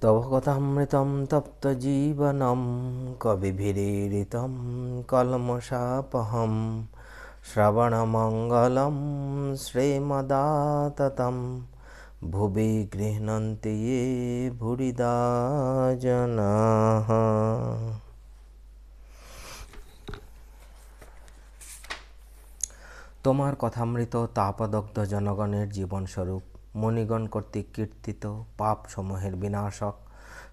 তব কথামৃতম তপ্তজীবনম কবিভিरीडितं কলমশাপহম শ্রবণমঙ্গলম শ্রীমদাততম ভুবি গৃহণন্তি ये ভুরিদা জনাঃ। তোমার কথামৃত তাপদগ্ধ জনগণের জীবনস্বরূপ, মুনিগণ কর্তৃক কীর্তিত, পাপসমূহের বিনাশক,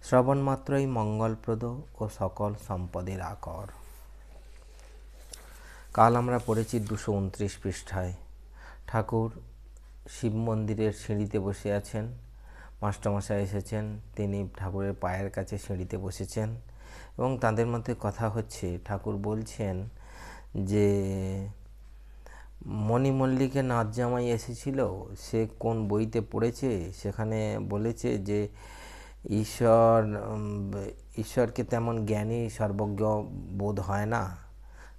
শ্রবণমাত্রই মঙ্গলপ্রদ ও সকল সম্পদের আকর। কাল আমরা পড়েছি 229 পৃষ্ঠায়। ঠাকুর শিব মন্দিরের সিঁড়িতে বসে আছেন। মাস্টারমশাই এসেছেন, তিনি ঠাকুরের পায়ের কাছে সিঁড়িতে বসেছেন এবং তাদের মধ্যে কথা হচ্ছে। ঠাকুর বলছেন যে মণি মল্লিকের নাচ জামাই এসেছিল, সে কোন বইতে পড়েছে, সেখানে বলেছে যে ঈশ্বরকে তেমন জ্ঞানী সর্বজ্ঞ বোধ হয় না,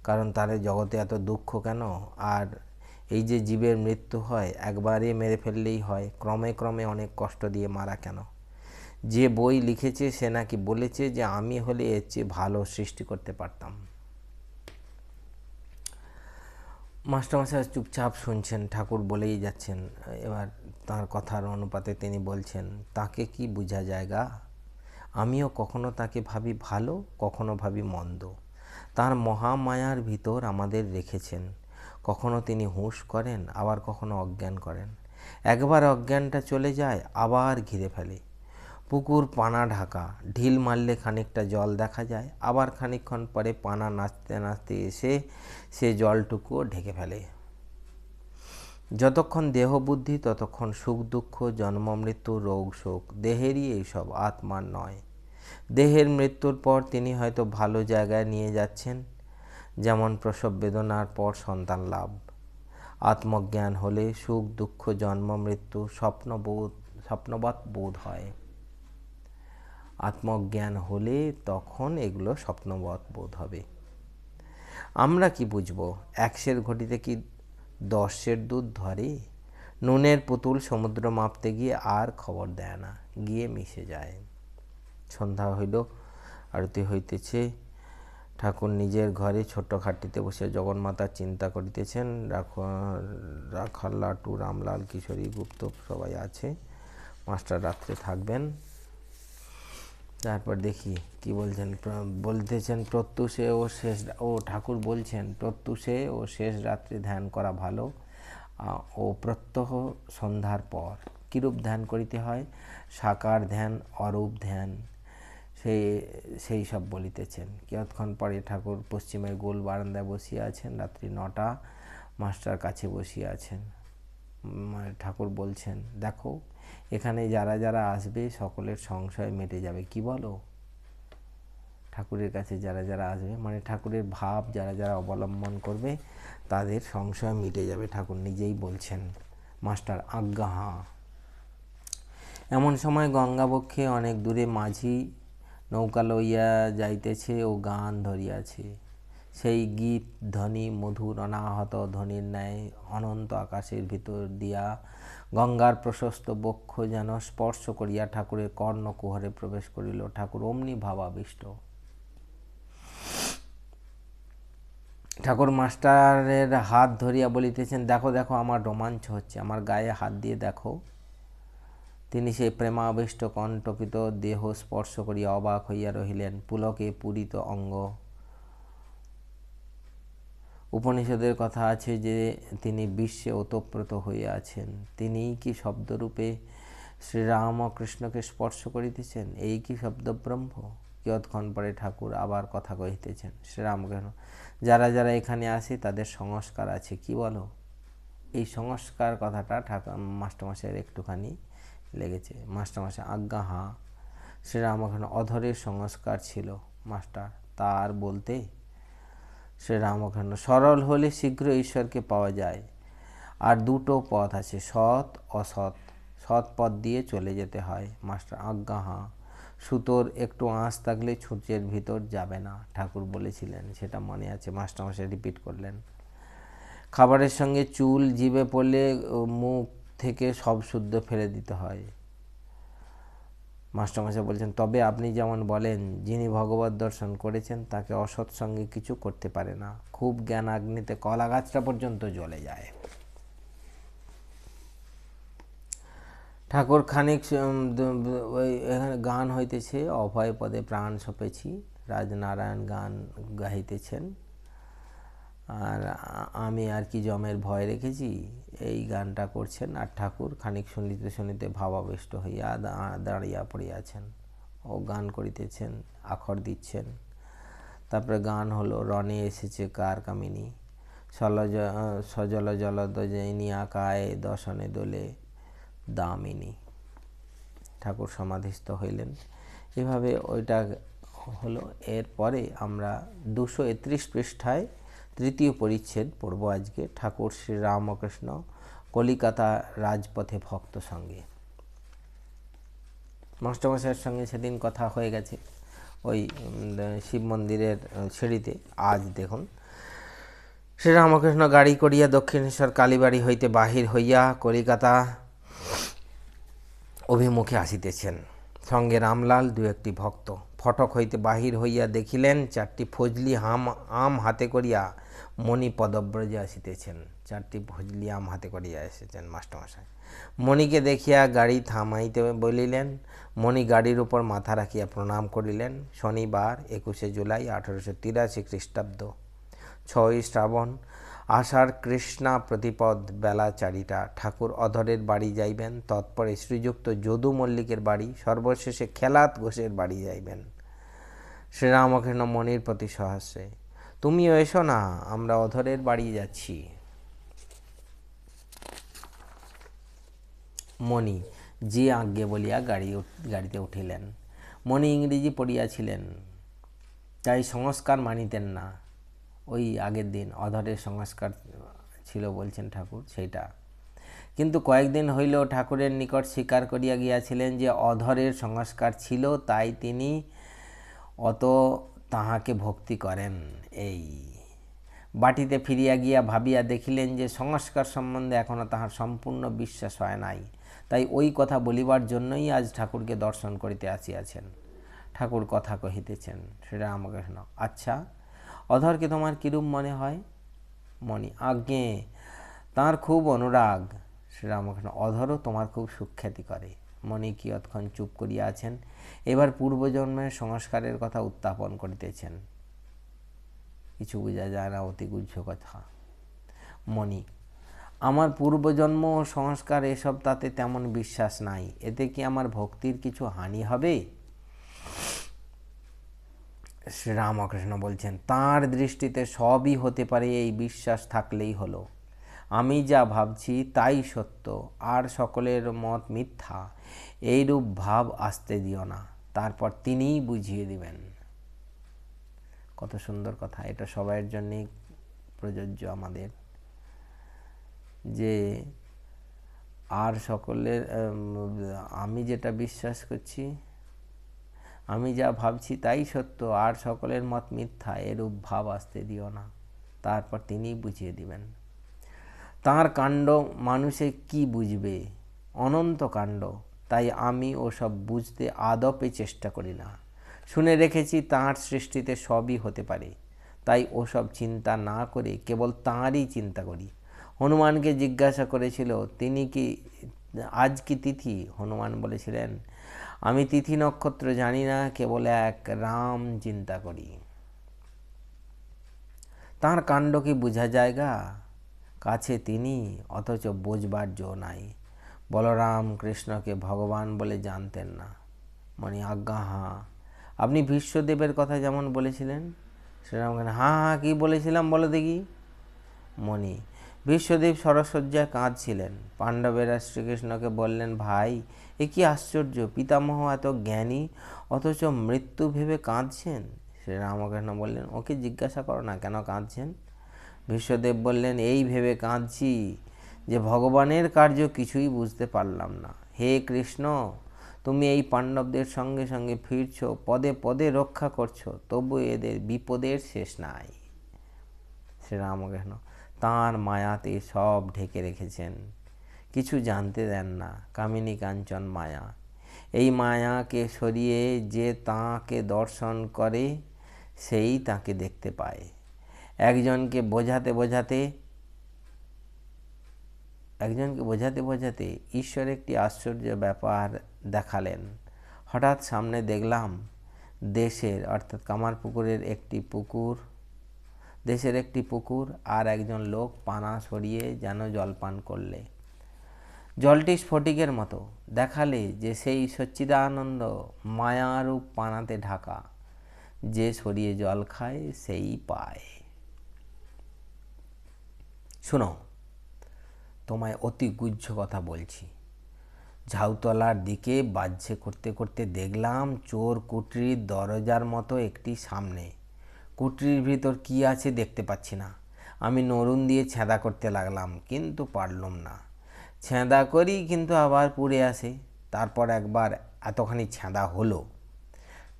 কারণ তার জগতে এত দুঃখ কেন, আর এই যে জীবের মৃত্যু হয় একবারে মেরে ফেললেই হয়, ক্রমে ক্রমে অনেক কষ্ট দিয়ে মারা কেন। যে বই লিখেছে সে নাকি বলেছে যে আমি হলে এর চেয়ে ভালো সৃষ্টি করতে পারতাম। মাস্টারমশাই চুপচাপ শুনছেন, ঠাকুর বলেই যাচ্ছেন। এবার তার কথার অনুপাতে তিনি বলছেন, তাকে কি বোঝা জায়গা, আমিও কখনো তাকে ভাবি ভালো, কখনো ভাবি মন্দ। তার মহামায়ার ভিতর আমাদের রেখেছেন, কখনো তিনি হুঁশ করেন, আবার কখনো অজ্ঞান করেন। একবার অজ্ঞানটা চলে যায়, আবার ঘিরে ফেলে। পুকুর পানা ঢাকা, ঢিল মারলে খানিকটা জল দেখা যায়, আবার খানিকক্ষণ পরে পানা নাচতে নাচতে এসে সে জলটুকুও ঢেকে ফেলে। যতক্ষণ দেহ বুদ্ধি ততক্ষণ সুখ দুঃখ, জন্ম মৃত্যু, রোগ শোক দেহেরই, এইসব আত্মার নয়। দেহের মৃত্যুর পর তিনি হয়তো ভালো জায়গায় নিয়ে যাচ্ছেন, যেমন প্রসব বেদনার পর সন্তান লাভ। আত্মজ্ঞান হলে সুখ দুঃখ জন্ম মৃত্যু স্বপ্নবৎ বোধ হয়। আত্মজ্ঞান হলে তখন এগুলো স্বপ্নবৎ বোধ হবে। আমরা কি বুঝবো, 100 ঘটিতে কি 10 দুধ ধরে? নুনের পুতুল সমুদ্র মাপতে গিয়ে আর খবর দেয় না, গিয়ে মিশে যায়। সন্ধ্যা হইল, আরতি হইতেছে। ঠাকুর নিজের ঘরে ছোট্ট খাটটিতে বসে জগন্মাতার চিন্তা করিতেছেন। রাখাল, লাটু, রামলাল, কিশোরী, গুপ্ত সবাই আছে। মাস্টার রাত্রে থাকবেন। তারপর দেখি কি বলছেন। বলতেছেন প্রত্যুষে ও ঠাকুর বলছেন প্রত্যুষে ও শেষ রাত্রে ধ্যান করা ভালো, ও প্রত্যহ সন্ধ্যার পর। কিরূপ ধ্যান করিতে হয়, সাকার ধ্যান, অরূপ ধ্যান, সেই সব বলিতেছেন। কিয়ৎক্ষণ পরে ঠাকুর পশ্চিমের গোল বারান্দায় বসিয়া আছেন। রাত্রি 9টা। মাস্টার কাছে বসিয়া আছেন। ঠাকুর বলছেন, দেখো এখানে যারা যারা আসবে সকলের সংশয় মিটে যাবে। কি বলো? ঠাকুরের কাছে যারা যারা আসবে মানে ঠাকুরের ভাব যারা যারা অবলম্বন করবে তাদের সংশয় মিটে যাবে, ঠাকুর নিজেই বলছেন। মাস্টার আজ্ঞা হাঁ। এমন সময় গঙ্গাবক্ষে অনেক দূরে মাঝি নৌকা লইয়া যাইতেছে ও গান ধরিয়াছে। সেই গীত ধ্বনি মধুর অনাহত ধ্বনির ন্যায় অনন্ত আকাশের ভিতর দিয়া গঙ্গার প্রশস্ত বক্ষ যেন স্পর্শ করিয়া ঠাকুরের কর্ণকুহরে প্রবেশ করিল। ঠাকুর অমনি ভাবাবিষ্ট। ঠাকুর মাস্টারের হাত ধরিয়া বলিতেছেন, দেখো দেখো আমার রোমাঞ্চ হচ্ছে, আমার গায়ে হাত দিয়ে দেখো। তিনি সেই প্রেমাবিষ্ট কণ্টকিত দেহ স্পর্শ করিয়া অবাক হইয়া রহিলেন। পুলকে পূরিত অঙ্গ। উপনিষদের কথা আছে যে তিনি বিশ্বে ওতপ্রোত হইয়া আছেন। তিনিই কি শব্দরূপে শ্রীরামকৃষ্ণকে স্পর্শ করিতেছেন? এই কি শব্দব্রহ্ম? কিয়ৎক্ষণ পরে ঠাকুর আবার কথা কহিতেছেন। শ্রীরামকৃষ্ণ, যারা যারা এখানে আসে তাদের সংস্কার আছে, কি বলো? এই সংস্কার কথাটা মাস্টারমশাইয়ের একটুখানি লেগেছে। মাস্টারমশাই আজ্ঞা হাঁ। শ্রীরামকৃষ্ণ, অধরের সংস্কার ছিল মাস্টার, তার বলতে? শ্রীরামকৃষ্ণ, সরল হলে শীঘ্র ঈশ্বরকে পাওয়া যায়। আর দুটো পথ আছে, সৎ অসৎ। সৎ পথ দিয়ে চলে যেতে হয়। মাস্টার আজ্ঞা হাঁ। সুতোর একটু আঁচ থাকলে ছুঁচের ভিতর যাবে না, ঠাকুর বলেছিলেন, সেটা মনে আছে। মাস্টারমশাই রিপিট করলেন। খাবারের সঙ্গে চুল জিভে পড়লে মুখ থেকে সব শুদ্ধ ফেলে দিতে হয়। মাস্টারমশাই বলছেন, তবে আপনি যেমন বলেন, যিনি ভগবত দর্শন করেছেন তাকে অসৎসঙ্গে কিছু করতে পারে না। খুব জ্ঞানাগ্নিতে কলা গাছটা পর্যন্ত জ্বলে যায়। ঠাকুর খানিক ওই এখানে গান হইতেছে, অভয় পদে প্রাণ সপেছি, রাজনারায়ণ গান গাইতেছেন। আর আমি আর কি জমের ভয় রেখেছি, এই গানটা করছেন। আর ঠাকুর খানিক শুনিতে শুনিতে ভাবাবেষ্ট হইয়া দাঁড়িয়া পড়িয়াছেন ও গান করিতেছেন, আখর দিচ্ছেন। তারপরে গান হলো, রণে এসেছে কার কামিনী, সজল জলদ জৈনিয়া কায়ে দশনে দোলে দামিনী। ঠাকুর সমাধিস্থ হইলেন। এভাবে ওইটা হলো। এরপরে আমরা 231 পৃষ্ঠায় তৃতীয় পরিচ্ছেদ পড়ব আজকে। ঠাকুর শ্রীরামকৃষ্ণ কলিকাতা রাজপথে ভক্ত সঙ্গে। মাস্টারমশাইয়ের সঙ্গে সেদিন কথা হয়ে গেছে ওই শিব মন্দিরের সিঁড়িতে। আজ দেখুন, শ্রীরামকৃষ্ণ গাড়ি করিয়া দক্ষিণেশ্বর কালীবাড়ি হইতে বাহির হইয়া কলিকাতা অভিমুখে আসিতেছেন। সঙ্গে রামলাল, দু একটি ভক্ত। ফটক হইতে বাহির হইয়া দেখিলেন 4টি ফজলি আম হাতে করিয়া মণি পদব্রজে আসিতেছেন। 4টি ফজলি আম হাতে করিয়া এসেছেন মাস্টারমশাই। মণিকে দেখিয়া গাড়ি থামাইতে বলিলেন। মণি গাড়ির উপর মাথা রাখিয়া প্রণাম করিলেন। শনিবার 21 জুলাই 1883 খ্রিস্টাব্দ, 6ই শ্রাবণ, আষাঢ় কৃষ্ণা প্রতিপদ, বেলা 4টা। ঠাকুর অধরের বাড়ি যাইবেন, তৎপরে শ্রীযুক্ত যদু মল্লিকের বাড়ি, সর্বশেষে খেলাত ঘোষের বাড়ি যাইবেন। শ্রীরামকৃষ্ণ মণির প্রতি সহাস্যে, তুমিও এসো না, আমরা অধরের বাড়ি যাচ্ছি। মণি যে আজ্ঞে বলিয়া গাড়িতে উঠিলেন। মণি ইংরেজি পড়িয়াছিলেন, তাই সংস্কার মানিতেন না। ওই আগের দিন অধরের সংস্কার ছিল বলছেন ঠাকুর, সেইটা। কিন্তু কয়েকদিন হইলেও ঠাকুরের নিকট স্বীকার করিয়া গিয়াছিলেন যে অধরের সংস্কার ছিল, তাই তিনি অত তাহাকে ভক্তি করেন। এই বাটিতে ফিরিয়া গিয়া ভাবিয়া দেখিলেন যে সংস্কার সম্বন্ধে এখনও তাহার সম্পূর্ণ বিশ্বাস হয় নাই। তাই ওই কথা বলিবার জন্যই আজ ঠাকুরকে দর্শন করিতে আসিয়াছেন। ঠাকুর কথা কহিতেছেন। শ্রীরামকৃষ্ণ, আচ্ছা, অধরকে তোমার কিরূপ মনে হয়? মণি, আজ্ঞে তাঁর খুব অনুরাগ। শ্রীরামকৃষ্ণ, অধরও তোমার খুব সুখ্যাতি করে। মণি কিয়ৎক্ষণ চুপ করিয়া আছেন। এবার পূর্বজন্মের সংস্কারের কথা উত্থাপন করিতেছেন। কিছু বোঝা যায় না, অতি গুহ্য কথা। মণি, আমার পূর্বজন্ম ও সংস্কার এসব তাতে তেমন বিশ্বাস নাই। এতে কি আমার ভক্তির কিছু হানি হবে? শ্রীরামকৃষ্ণ বলছেন, তাঁর দৃষ্টিতে সবই হতে পারে, এই বিশ্বাস থাকলেই হলো। আমি যা ভাবছি তাই সত্য, আর সকলের মত মিথ্যা, এইরূপ ভাব আসতে দিও না, তারপর তিনিই বুঝিয়ে দিবেন। কত সুন্দর কথা! এটা সবাইয়ের জন্যই প্রযোজ্য আমাদের, যে আর সকলের আমি যেটা বিশ্বাস করছি, আমি যা ভাবছি তাই সত্য, আর সকলের মত মিথ্যা, এরূপ ভাব আসতে দিও না, তারপর তিনিই বুঝিয়ে দিবেন। তাঁর কাণ্ড মানুষে কি বুঝবে? অনন্ত কাণ্ড। তাই আমি ওসব বুঝতে আদপে চেষ্টা করি না। শুনে রেখেছি তাঁর সৃষ্টিতে সবই হতে পারে, তাই ওসব চিন্তা না করে কেবল তাঁরই চিন্তা করি। হনুমানকে জিজ্ঞাসা করেছিল, তিনি কি আজ কি তিথি? হনুমান বলেছিলেন, আমি তিথি নক্ষত্র জানি না, কেবল এক রাম চিন্তা করি। তাঁর কাণ্ড কি বোঝা জায়গা? কাছে তিনি, অথচ বোঝবার জো নাই। বলরাম কৃষ্ণকে ভগবান বলে জানতেন না। মণি, আজ্ঞা হাঁ। আপনি ভীষ্মদেবের কথা যেমন বলেছিলেন। শ্রীরামকৃষ্ণ, হ্যাঁ হ্যাঁ, কী বলেছিলাম বলো দেখি। মণি, ভীষ্মদেব সরসজ্জায় কাঁদছিলেন। পাণ্ডবেরা শ্রীকৃষ্ণকে বললেন, ভাই, এ কি আশ্চর্য, পিতামহ এত জ্ঞানী, অথচ মৃত্যু ভেবে কাঁদছেন। শ্রীরামকৃষ্ণ বললেন, ওকে জিজ্ঞাসা করো না কেন কাঁদছেন। ভীষ্মদেব বললেন, এই ভেবে কাঁদছি যে ভগবানের কার্য কিছুই বুঝতে পারলাম না। হে কৃষ্ণ, তুমি এই পাণ্ডবদের সঙ্গে সঙ্গে ফিরছ, পদে পদে রক্ষা করছো, তবু এদের বিপদের শেষ নাই। শ্রীরামকৃষ্ণ, তাঁর মায়াতে সব ঢেকে রেখেছেন, কিছু জানতে দেন না। কামিনী কাঞ্চন মায়া, এই মায়াকে সরিয়ে যে তাঁকে দর্শন করে সেই তাঁকে দেখতে পায়। একজনকে বোঝাতে বোঝাতে ঈশ্বর একটি আশ্চর্য ব্যাপার দেখালেন। হঠাৎ সামনে দেখলাম দেশের অর্থাৎ কামারপুকুরের দেশের একটি পুকুর আর একজন লোক পানা সরিয়ে যেন জল পান করলে। জলটি স্ফটিকের মতো। দেখালে যে সেই সচ্চিদানন্দ মায়ারূপ পানাতে ঢাকা। যে সরিয়ে জল খায় সেই পায়। শোনো, তোমায় অতি গুহ্য কথা বলছি। ঝাউতলার দিকে বাহ্যে করতে করতে দেখলাম চোর কুঠরির দরজার মতো একটি সামনে। কুঠরির ভিতর কি আছে দেখতে পাচ্ছি না। আমি নরুন দিয়ে ছেঁদা করতে লাগলাম, কিন্তু পারলাম না। ছেঁদা করি কিন্তু আবার পুড়ে আসে। তারপর একবার এতখানি ছেঁদা হলো।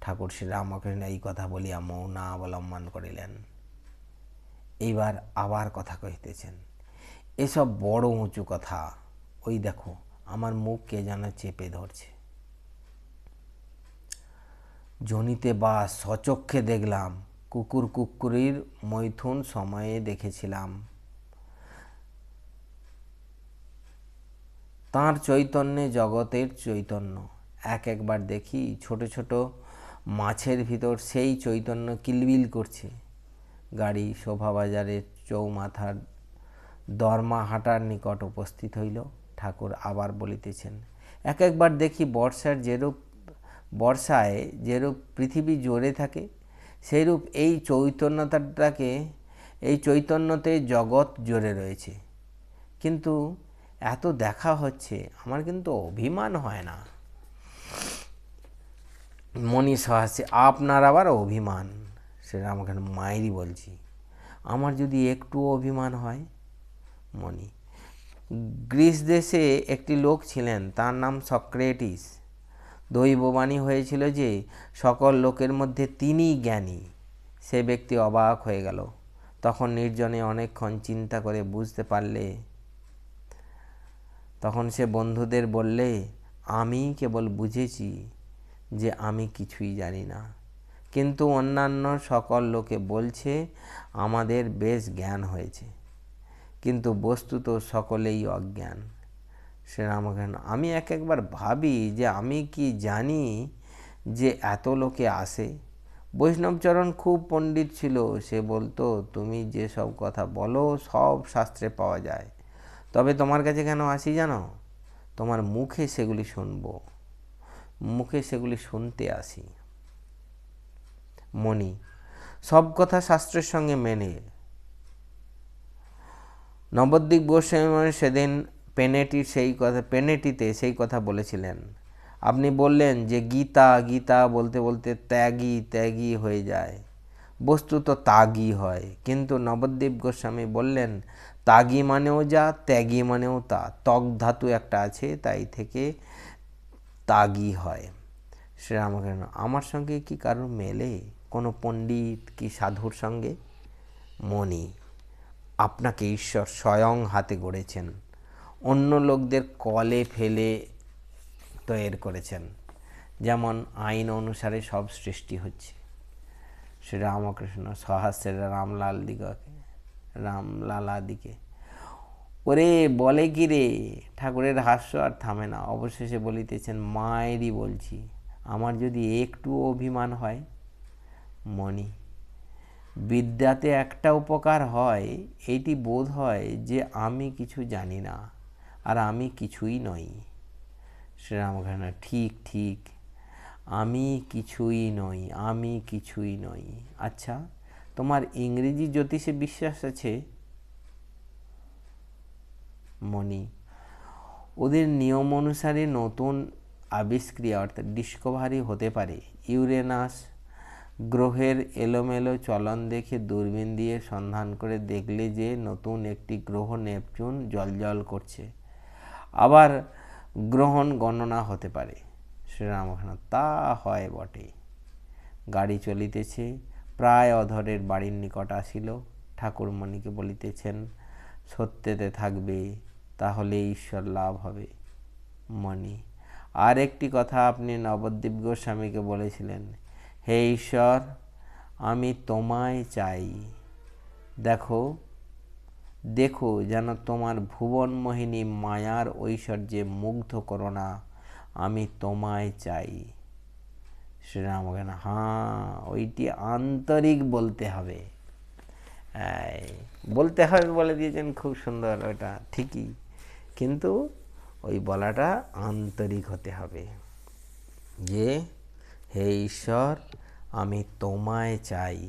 ঠাকুর শ্রীরামকৃষ্ণ এই কথা বলিয়া মৌন অবলম্বন করিলেন। এইবার আবার কথা কহিতেছেন। এসব বড় উঁচু কথা। ওই দেখো, আমার মুখ কে যেন চেপে ধরছে। জনিতে বা সচক্ষে দেখলাম। কুকুরির মৈথুন সময়ে দেখেছিলাম। তাঁর চৈতন্যে জগতের চৈতন্য। একবার দেখি ছোট ছোট মাছের ভিতর সেই চৈতন্য কিলবিল করছে। গাড়ি শোভাবাজারের চৌমাথার দরমাহাটার নিকট উপস্থিত হইল। ঠাকুর আবার বলিতেছেন, একবার দেখি বর্ষায় যেরূপ পৃথিবী জোরে থাকে, সেইরূপ এই চৈতন্যতে জগৎ জোরে রয়েছে। কিন্তু এত দেখা হচ্ছে, আমার কিন্তু অভিমান হয় না। মণি সহাস্যে, আপনার আবার অভিমান? শ্রীরামকৃষ্ণ, মায়েরই বলছি। আমার যদি একটু অভিমান হয়? মণি, গ্রিস দেশে একটি লোক ছিলেন, তার নাম সক্রেটিস। দৈববাণী হয়েছিল যে সকল লোকের মধ্যে তিনিই জ্ঞানী। সে ব্যক্তি অবাক হয়ে গেল। তখন নির্জনে অনেকক্ষণ চিন্তা করে বুঝতে পারলে। তখন সে বন্ধুদের বললে, আমি কেবল বুঝেছি যে আমি কিছুই জানি না, কিন্তু অন্যান্য সকল লোকে বলছে আমাদের বেশ জ্ঞান হয়েছে, কিন্তু বস্তুত সকলেই অজ্ঞান। শ্রীরামকৃষ্ণ, আমি একবার ভাবি যে আমি কি জানি যে এত লোকে আসে। বৈষ্ণবচরণ খুব পণ্ডিত ছিল। সে বলতো, তুমি যে সব কথা বলো সব শাস্ত্রে পাওয়া যায়, তবে তোমার কাছে কেন আসি জানো? তোমার মুখে সেগুলি শুনতে আসি। মণি, সব কথা শাস্ত্রের সঙ্গে মেনে। নবদ্বীপ গোস্বামী সেদিন পেনেটিতে সেই কথা বলেছিলেন। আপনি বললেন যে গীতা বলতে বলতে ত্যাগী হয়ে যায়, বস্তুত তাগী হয়। কিন্তু নবদ্বীপ গোস্বামী বললেন, তাগী মানেও যা, ত্যাগী মানেও তা। ত্বক ধাতু একটা আছে, তাই থেকে তাগী হয়। শ্রীরামকৃষ্ণ, আমার সঙ্গে কি কারোর মেলে? কোনো পণ্ডিত কি সাধুর সঙ্গে? মণি, আপনাকে ঈশ্বর স্বয়ং হাতে গড়েছেন, অন্য লোকদের কলে ফেলে তৈরি করেছেন। যেমন আইন অনুসারে সব সৃষ্টি হচ্ছে। শ্রীরামকৃষ্ণ সহাস্যের রামলালাদিকে, ওরে বলে কি রে? ঠাকুরের হাস্য আর থামে না। অবশেষে বলিতেছেন, মায়েরই বলছি, আমার যদি একটু অভিমান হয়? মণি, বিদ্যাতে একটা উপকার হয়, এইটি বোধ হয় যে আমি কিছু জানি না আর আমি কিছুই নই। শ্রীরামকৃষ্ণ, ঠিক, আমি কিছুই নই। আচ্ছা, তোমার ইংরেজি জ্যোতিষে বিশ্বাস আছে? মণি, ওদের নিয়ম অনুসারে নতুন আবিষ্ক্রিয়া অর্থাৎ ডিসকভারি হতে পারে। ইউরেনাস গ্রহের এলোমেলো চলন দেখে দূরবীন দিয়ে সন্ধান করে দেখলে যে নতুন একটি গ্রহ নেপচুন জ্বলজ্বল করছে। আবার গ্রহণ গণনা হতে পারে। শ্রীরামকৃষ্ণ, তা হয় বটে। গাড়ি চলিতেছে, প্রায় অধরের বাড়ির নিকট আসিল। ঠাকুরমণিকে বলিতেছেন, সত্যেতে থাকবে, তাহলে ঈশ্বর লাভ হবে। মণি, আর একটি কথা আপনি নবদ্বীপ গোস্বামীকে বলেছিলেন, হে ঈশ্বর আমি তোমায় চাই, দেখো দেখো যেন তোমার ভুবন মোহিনী মায়ার ঐশ্বর্যে মুগ্ধ করো না, আমি তোমায় চাই। শ্রীরাম বলেন, হ্যাঁ ওইটি আন্তরিক বলতে হবে, বলতে হবে বলে দিয়েছেন, খুব সুন্দর, ওটা ঠিকই, কিন্তু ওই বলাটা আন্তরিক হতে হবে, যে হে ঈশ্বর আমি তোমায় চাই,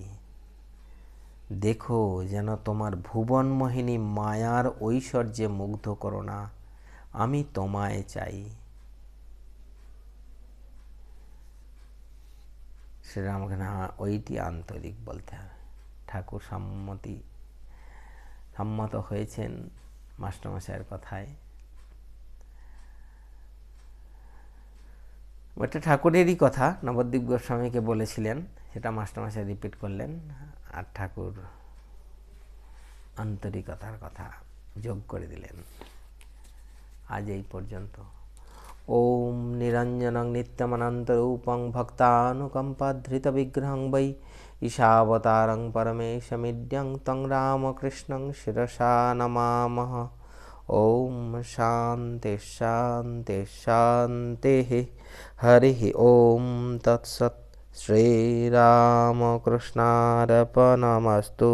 দেখো যেন তোমার ভুবন মোহিনী মায়ার ঐশ্বর্যে মুগ্ধ করো না, আমি তোমায় চাই। শ্রীরামকে না, ওইটি আন্তরিক বলতে হবে। ঠাকুর সম্মত হয়েছেন মাস্টারমশাইয়ের কথায়। ওটা ঠাকুরেরই কথা, নবদ্বীপ গোস্বামীকে বলেছিলেন, সেটা মাস্টারমশাই রিপিট করলেন, আর ঠাকুর আন্তরিকতার কথা যোগ করে দিলেন। আজ এই পর্যন্ত। ওম নিরঞ্জনং নিত্যমনন্তরূপং ভক্তানুকম্পাধৃতবিগ্রহং বৈ ঈশাবতারং পরমেশমিড্যং তং রামকৃষ্ণং শিরসা নমামः। ওম শান্তি শান্তি শান্তিः। হরিः ওম তৎসৎ। শ্রীরামকৃষ্ণার্পণমস্তু।